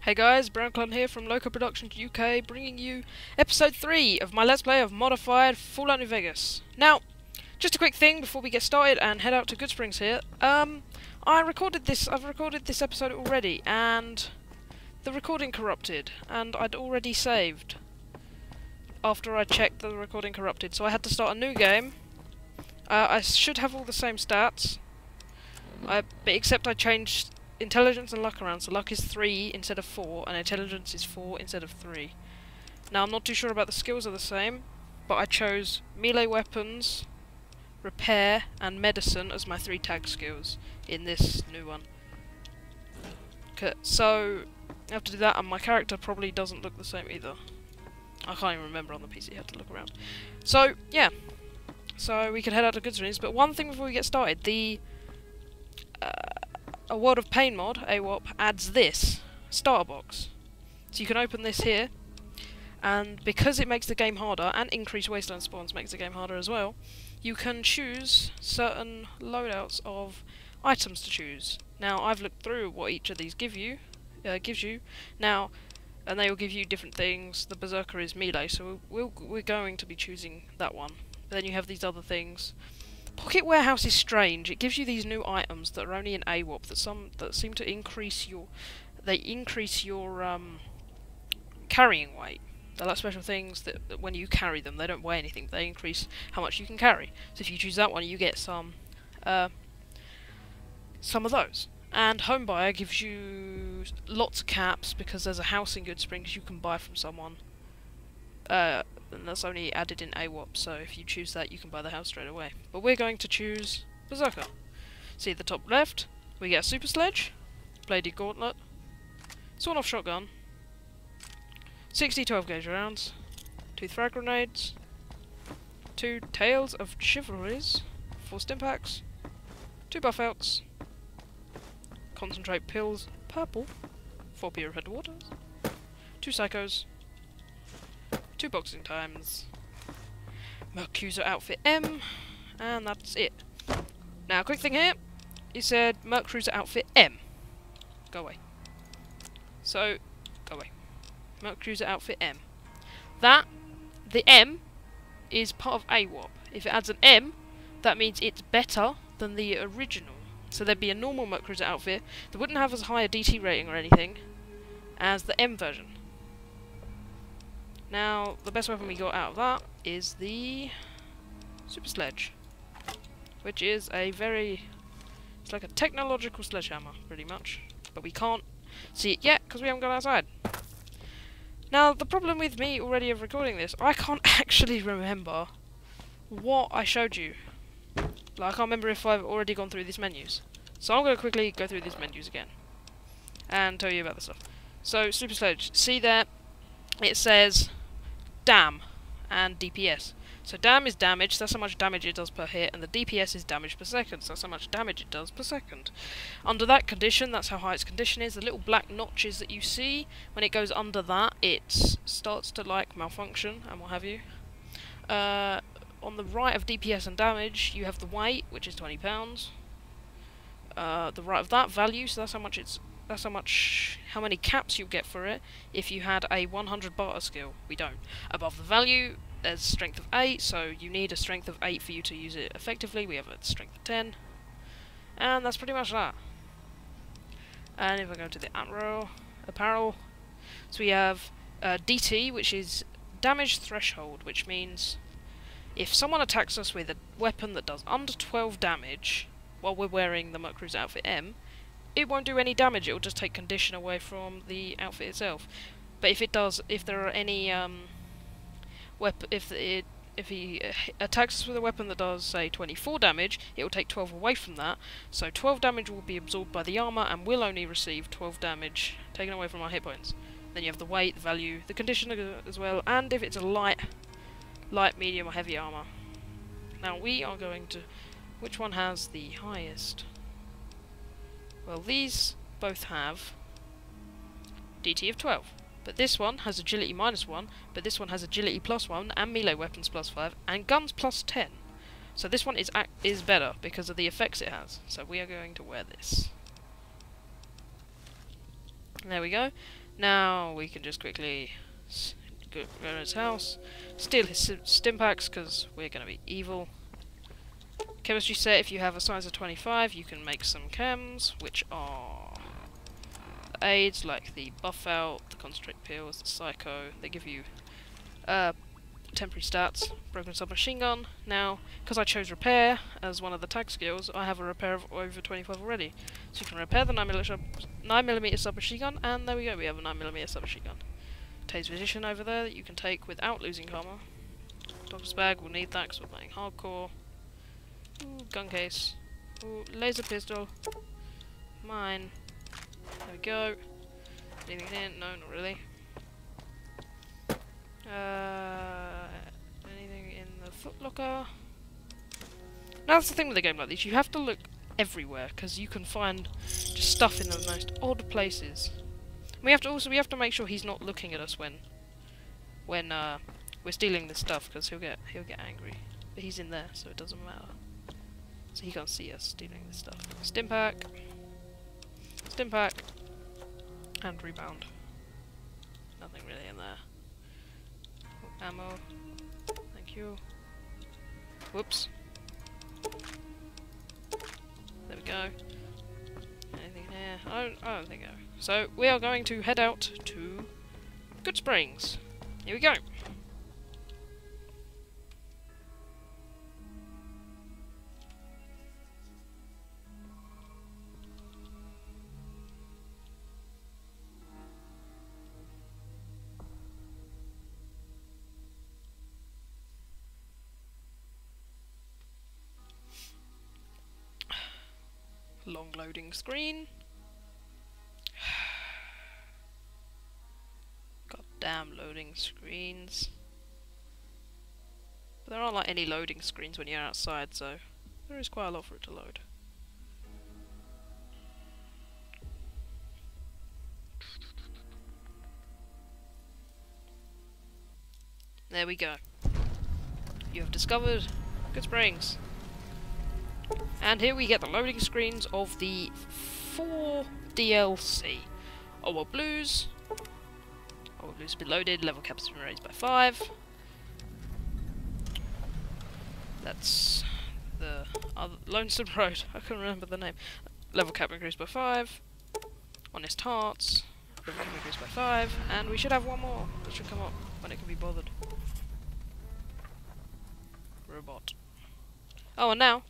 Hey guys, BrownClan here from Loco Productions UK, bringing you episode 3 of my Let's Play of Modified Fallout New Vegas. Now, just a quick thing before we get started and head out to Goodsprings here. I've recorded this episode already, and the recording corrupted, and I'd already saved after I checked the recording corrupted, so I had to start a new game. I should have all the same stats, but except I changed intelligence and luck around, so luck is 3 instead of 4, and intelligence is 4 instead of 3. Now, I'm not too sure about the skills are the same, but I chose melee weapons, repair, and medicine as my 3 tag skills in this new one. Okay, so I have to do that, and my character probably doesn't look the same either. I can't even remember on the PC, I had to look around. So, yeah. So, we can head out to Goodsprings, but one thing before we get started, a World of Pain mod, AWOP, adds this starter box. So you can open this here, and because it makes the game harder, and increased wasteland spawns makes the game harder as well, you can choose certain loadouts of items to choose. Now, I've looked through what each of these gives you. Now, and they will give you different things. The Berserker is melee, so we're going to be choosing that one. But then you have these other things. Pocket Warehouse is strange. It gives you these new items that are only in AWOP that seem to increase your carrying weight. They're like special things that when you carry them, they don't weigh anything. They increase how much you can carry. So if you choose that one, you get some of those. And Homebuyer gives you lots of caps because there's a house in Goodsprings you can buy from someone. And that's only added in AWOP, so if you choose that, you can buy the house straight away. But we're going to choose Berserker. See at the top left, we get a Super Sledge, Bladed Gauntlet, Sawn-Off Shotgun, 60 12-gauge rounds, 2 frag grenades, 2 Tales of Chivalries, 4 Stimpaks, 2 buff outs, Concentrate Pills, purple, 4 Purified Waters, 2 Psychos, 2 boxing times, Mercruiser outfit M, and that's it. Now, quick thing here, it said Mercruiser outfit M. Go away. So, go away. Mercruiser outfit M. The M is part of AWOP. If it adds an M, that means it's better than the original. So there'd be a normal Mercruiser outfit that wouldn't have as high a DT rating or anything as the M version. Now, the best weapon we got out of that is the Super Sledge, which is it's like a technological sledgehammer, pretty much. But we can't see it yet, because we haven't gone outside. Now, the problem with me already of recording this, I can't actually remember what I showed you. Like, I can't remember if I've already gone through these menus. So I'm going to quickly go through these menus again, and tell you about the stuff. So, Super Sledge, see there, it says Dam and DPS. So Dam is damage, that's how much damage it does per hit, and the DPS is damage per second, so that's how much damage it does per second. Under that condition, that's how high its condition is. The little black notches that you see, when it goes under that, it starts to like malfunction and what have you. On the right of DPS and damage, you have the weight, which is 20 pounds. The right of that, value, so that's how many caps you get for it if you had a 100 barter skill. We don't. Above the value, there's strength of 8, so you need a strength of 8 for you to use it effectively. We have a strength of 10. And that's pretty much that. And if I go to the apparel, so we have DT, which is damage threshold, which means if someone attacks us with a weapon that does under 12 damage while we're wearing the Mercruiser outfit M, it won't do any damage, it will just take condition away from the outfit itself. But if there are any if he attacks us with a weapon that does, say, 24 damage, it will take 12 away from that. So 12 damage will be absorbed by the armor, and we'll only receive 12 damage taken away from our hit points. Then you have the weight, the value, the condition as well, and if it's a light, medium, or heavy armor. Now we are going to... which one has the highest? Well, these both have DT of 12, but this one has agility -1, but this one has agility +1, and melee weapons +5, and guns +10. So this one is better because of the effects it has. So we are going to wear this. There we go. Now we can just quickly go to his house, steal his stim packs because we're going to be evil. Chemistry set, if you have a size of 25, you can make some chems, which are the aids, like the buff out, the concentrate pills, the psycho. They give you temporary stats, broken submachine gun. Now, because I chose repair as one of the tag skills, I have a repair of over 25 already. So you can repair the 9mm submachine gun, and there we go, we have a 9mm submachine gun. Taser position over there that you can take without losing armor. Doctor's bag, we'll need that because we're playing hardcore. Ooh, gun case. Ooh, laser pistol. Mine. There we go. Anything here? No, not really. Anything in the footlocker? Now that's the thing with a game like this, you have to look everywhere because you can find just stuff in the most odd places. We have to make sure he's not looking at us when we're stealing this stuff because he'll get angry. But he's in there, so it doesn't matter. So he can't see us stealing this stuff. Stim pack, and rebound. Nothing really in there. Oh, ammo. Thank you. Whoops. There we go. Anything here? I don't think so. So we are going to head out to Good Springs. Here we go. Long loading screen. Goddamn loading screens. But there aren't like any loading screens when you're outside, so there is quite a lot for it to load. There we go. You have discovered Good Springs. And here we get the loading screens of the 4 DLC. Our Blues. Our Blues have been loaded, level cap has been raised by 5. That's the other Lonesome Road, I can't remember the name. Level cap increased by 5. Honest Hearts, level cap increased by 5. And we should have one more that should come up when it can be bothered. Robot. Oh, and now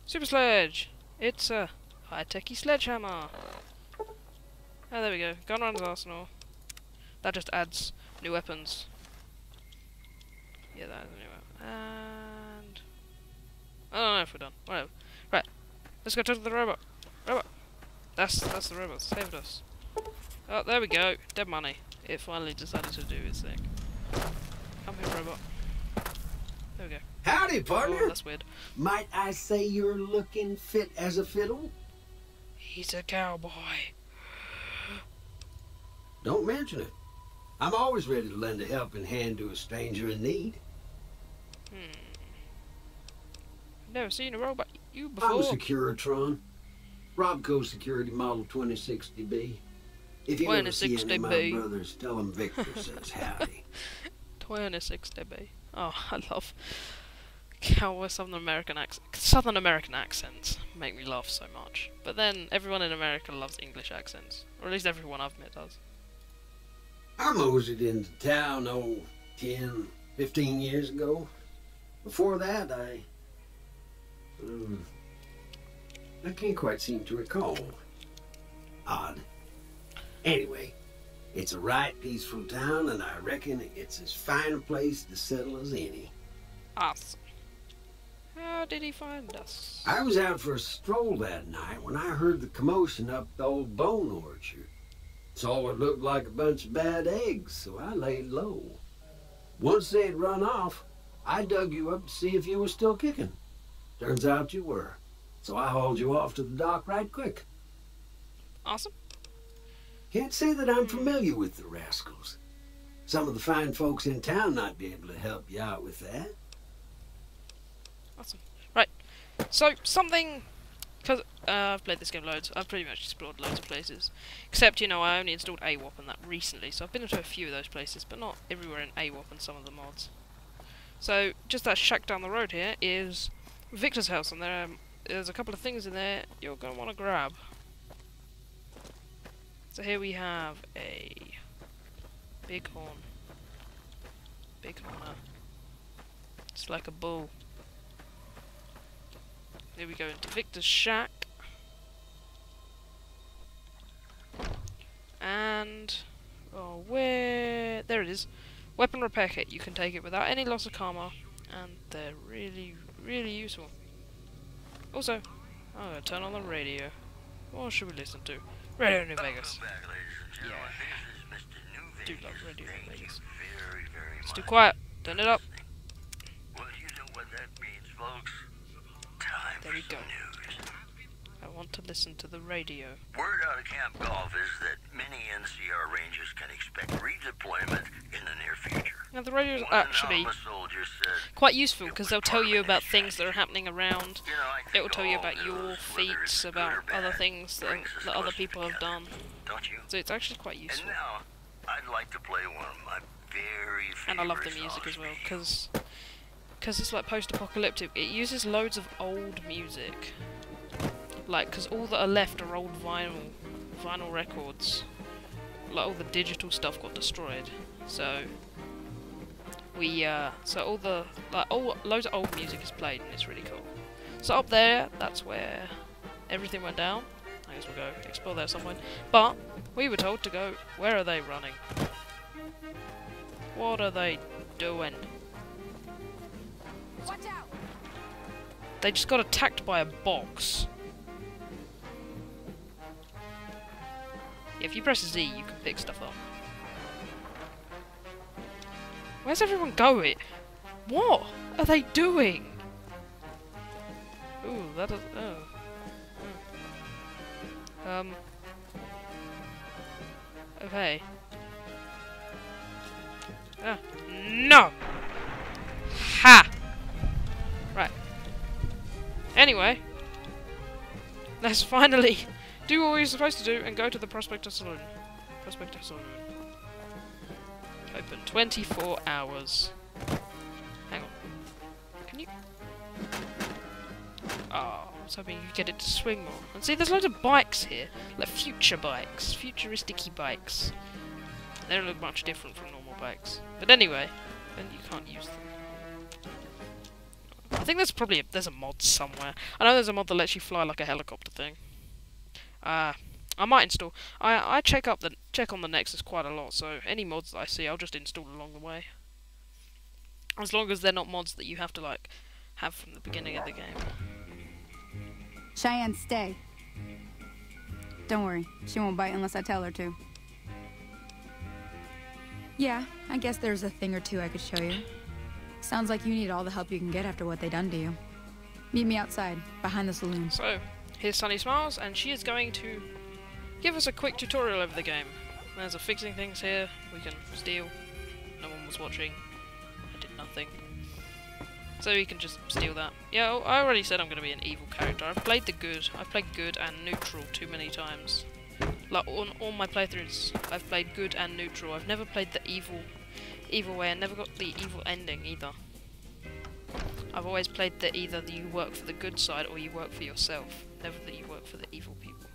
Super Sledge! It's a high-techy sledgehammer! Oh, there we go. Gunrun's Arsenal. That just adds new weapons. Yeah, that adds a new weapon. And I don't know if we're done. Whatever. Right. Let's go talk to the robot. Robot! That's the robot. Saved us. Oh, there we go. Dead money. It finally decided to do its thing. Come here, robot. There we go. Howdy, partner. Oh, that's weird. Might I say you're looking fit as a fiddle? He's a cowboy. Don't mention it. I'm always ready to lend a helping hand to a stranger in need. Never seen a robot you before. I'm a Securitron. Robco Security Model 2060B. If you ever see any of my brothers, tell them Victor says howdy. 2060B. Oh, I love cowboy Southern American accents make me laugh so much. But then everyone in America loves English accents, or at least everyone I've met does. I moseyed into town 10, 15 years ago. Before that, I can't quite seem to recall. Odd. Anyway, it's a right peaceful town, and I reckon it's as fine a place to settle as any. Awesome. How did he find us? I was out for a stroll that night when I heard the commotion up the old bone orchard. Saw what looked like a bunch of bad eggs, so I laid low. Once they'd run off, I dug you up to see if you were still kicking. Turns out you were, so I hauled you off to the dock right quick. Awesome. Can't say that I'm familiar with the rascals. Some of the fine folks in town might be able to help you out with that. Awesome. Right. So, something Because I've played this game loads. I've pretty much explored loads of places. Except, you know, I only installed AWOP and that recently, so I've been to a few of those places, but not everywhere in AWOP and some of the mods. So, just that shack down the road here is Victor's house, and there's a couple of things in there you're going to want to grab. So here we have a bighorn. Bighorner. It's like a bull. Here we go into Victor's shack. And... oh, where... there it is. Weapon repair kit. You can take it without any loss of karma. And they're really, really useful. Also, I'm going to turn on the radio. What should we listen to? Radio New Vegas. Yeah. Do love Radio New Vegas. It's too quiet. Turn it up. Well, you know what that means, folks. Time There we for go. some news. I want to listen to the radio. Word out of Camp Golf is that many NCR Rangers can expect redeployment in the near future. Now the radio is One actually Alpha soldier said, quite useful because they'll tell you about things that are happening around. you know, I It will think tell you all about your news, whether it's feats, good about or bad, other things that brings us other closer people have together. done. Don't you? So it's actually quite And useful. now, I'd like to play one of my very favorite And I love the music as well because it's like post-apocalyptic. It uses loads of old music. Like, because all that are left are old vinyl records. Like, all the digital stuff got destroyed. So, loads of old music is played, and it's really cool. So up there, that's where everything went down. I guess we'll go explore there at some point. But, we were told to go, where are they running? What are they doing? Watch out! They just got attacked by a box. If you press Z, you can pick stuff up. Where's everyone going? What are they doing? Ooh, that is... oh. Okay. Ah. No! Ha! Right. Anyway. Let's finally do what we're supposed to do and go to the Prospector Saloon. Prospector Saloon. Open 24 hours. Hang on. Can you... oh, I was hoping you could get it to swing more. And see, there's loads of bikes here. Like future bikes. Futuristic-y bikes. They don't look much different from normal bikes. But anyway, then you can't use them. I think there's a mod somewhere. I know there's a mod that lets you fly like a helicopter thing. I might install. I check on the Nexus quite a lot, so any mods that I see, I'll just install along the way. As long as they're not mods that you have to like have from the beginning of the game. Cheyenne, stay. Don't worry, she won't bite unless I tell her to. Yeah, I guess there's a thing or two I could show you. Sounds like you need all the help you can get after what they done to you. Meet me outside, behind the saloon. So, here's Sunny Smiles, and she is going to give us a quick tutorial over the game. There's a fixing things here, we can steal. No one was watching. I did nothing. So you can just steal that. Yeah, I already said I'm going to be an evil character. I've played good and neutral too many times. Like, on all my playthroughs, I've played good and neutral. I've never played the evil way, and never got the evil ending either. I've always played either that you work for the good side or you work for yourself. Never that you work for the evil people.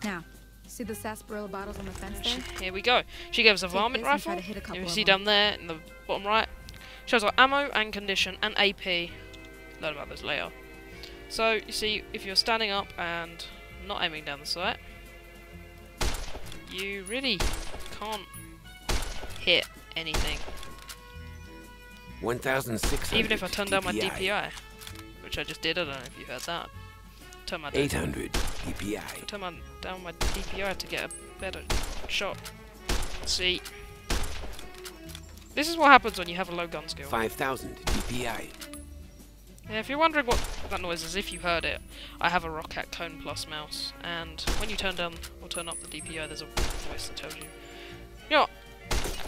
Now, see the sarsaparilla bottles on the fence there? Here we go. She gave us a Take varmint this and rifle. try to hit a couple You of see them. down there in the bottom right. Shows our ammo and condition and AP. Learn about those later. So, you see, if you're standing up and not aiming down the sight, you really can't hit anything. 1,600 Even if I turn down my DPI. DPI, which I just did. I don't know if you heard that. Turn my 800 DPI. turn down my DPI to get a better shot. See, this is what happens when you have a low gun skill. 5,000 DPI. Yeah, if you're wondering what that noise is, if you heard it, I have a Roccat Cone Plus mouse, and when you turn down or turn up the DPI, there's a voice that tells you. You know what?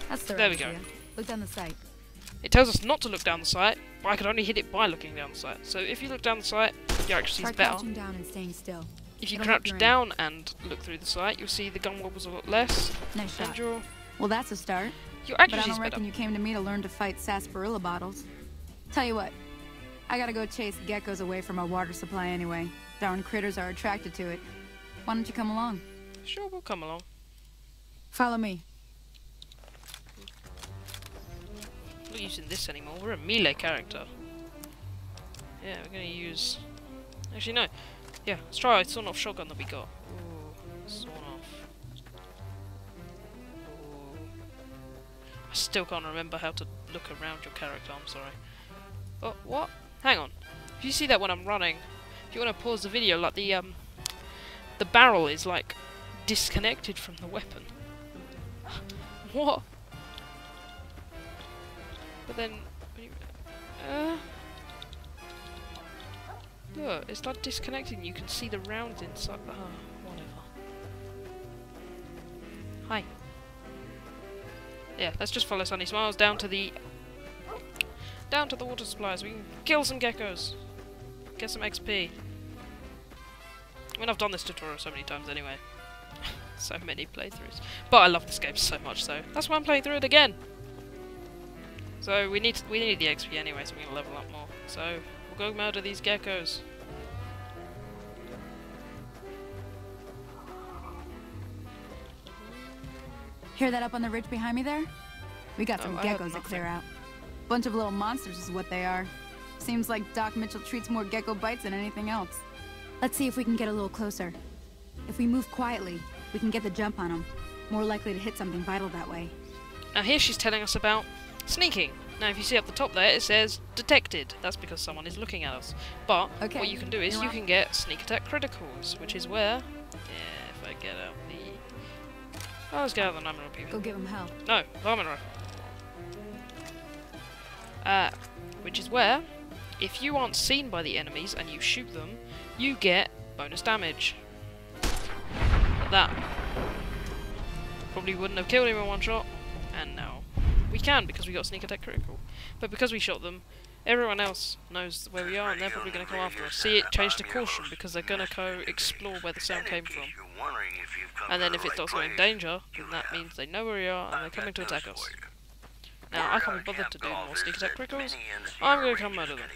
That's the There right we go. idea. Look down the sight. It tells us not to look down the sight, but I can only hit it by looking down the sight. So if you look down the sight, Your accuracy is Try better. crouching down and staying still. If you It'll help crouch your aim. down and look through the sight, you'll see the gun wobbles a lot less, Nice and shot. your Well, that's a start. But I accuracy is don't better. reckon you came to me to learn to fight sarsaparilla bottles. Tell you what, I gotta go chase geckos away from our water supply anyway. Darn critters are attracted to it. Why don't you come along? Sure, we'll come along. Follow me. I'm not using this anymore. We're a melee character. Yeah, we're gonna use. Actually, no. Yeah, let's try a sawn-off shotgun that we got. Ooh, sawn-off. Ooh. I still can't remember how to look around your character. I'm sorry. Oh, what? Hang on. If you see that when I'm running, if you want to pause the video, like the barrel is like disconnected from the weapon. What? But then, when you, look, it's like disconnecting. You can see the rounds inside. Whatever. Hi. Yeah, let's just follow Sunny Smiles down to the water supplies. We can kill some geckos, get some XP. I mean, I've done this tutorial so many times anyway. So many playthroughs. But I love this game so much, so that's why I'm playing through it again. So we need the XP anyway, so we're gonna level up more. So we'll go murder these geckos. Hear that up on the ridge behind me there? We got Oh, some I heard geckos to nothing. clear out. Bunch of little monsters is what they are. Seems like Doc Mitchell treats more gecko bites than anything else. Let's see if we can get a little closer. If we move quietly, we can get the jump on them. More likely to hit something vital that way. Now here she's telling us about sneaking. Now if you see up the top there it says detected. That's because someone is looking at us. But Okay, what you can do is you're you on. can get sneak attack criticals, which is where if I get out the let's get out the nominal people. Go give them hell. No, varmint rifle. Which is where if you aren't seen by the enemies and you shoot them, you get bonus damage. But that probably wouldn't have killed him in one shot, and now we can because we got sneak attack critical. But because we shot them, everyone else knows where we are and they're probably going to come after us. See, it changed to caution because they're going to go explore where the sound came from. And then if it starts going danger, then that means they know where we are and they're coming to attack us. Now, I can't be bothered to do more sneak attack criticals. I'm going to come murder them.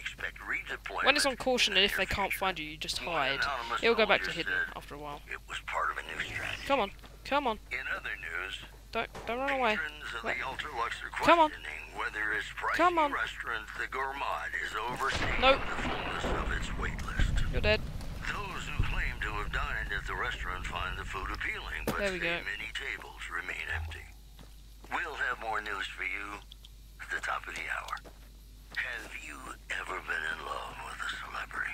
When it's on caution and if they can't find you, you just hide. It'll go back to hidden after a while. It was part of a new strategy. Come on, come on. In other news, Don't run away. patrons of Wait. the Ultralux are Come on. questioning whether its pricey Come on. restaurant, the Gourmand, is overseeing Nope. the fullness of its wait list. You're dead. Those who claim to have dined at the restaurant find the food appealing, but There we say go. many tables remain empty. We'll have more news for you at the top of the hour. Have you ever been in love with a celebrity?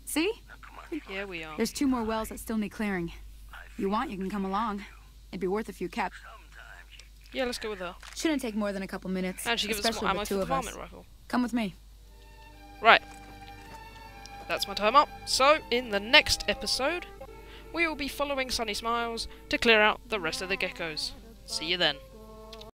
See? Now, come on. Yeah, we are. There's 2 more wells that still need clearing. If you want, you can come along. It'd be worth a few caps. Sometimes Yeah, let's go with her. Shouldn't take more than a couple minutes, And she gives us especially more ammo with for 2 the of us. varmint rifle. Come with me. Right. That's my time up. So, in the next episode, we will be following Sunny Smiles to clear out the rest of the geckos. See you then.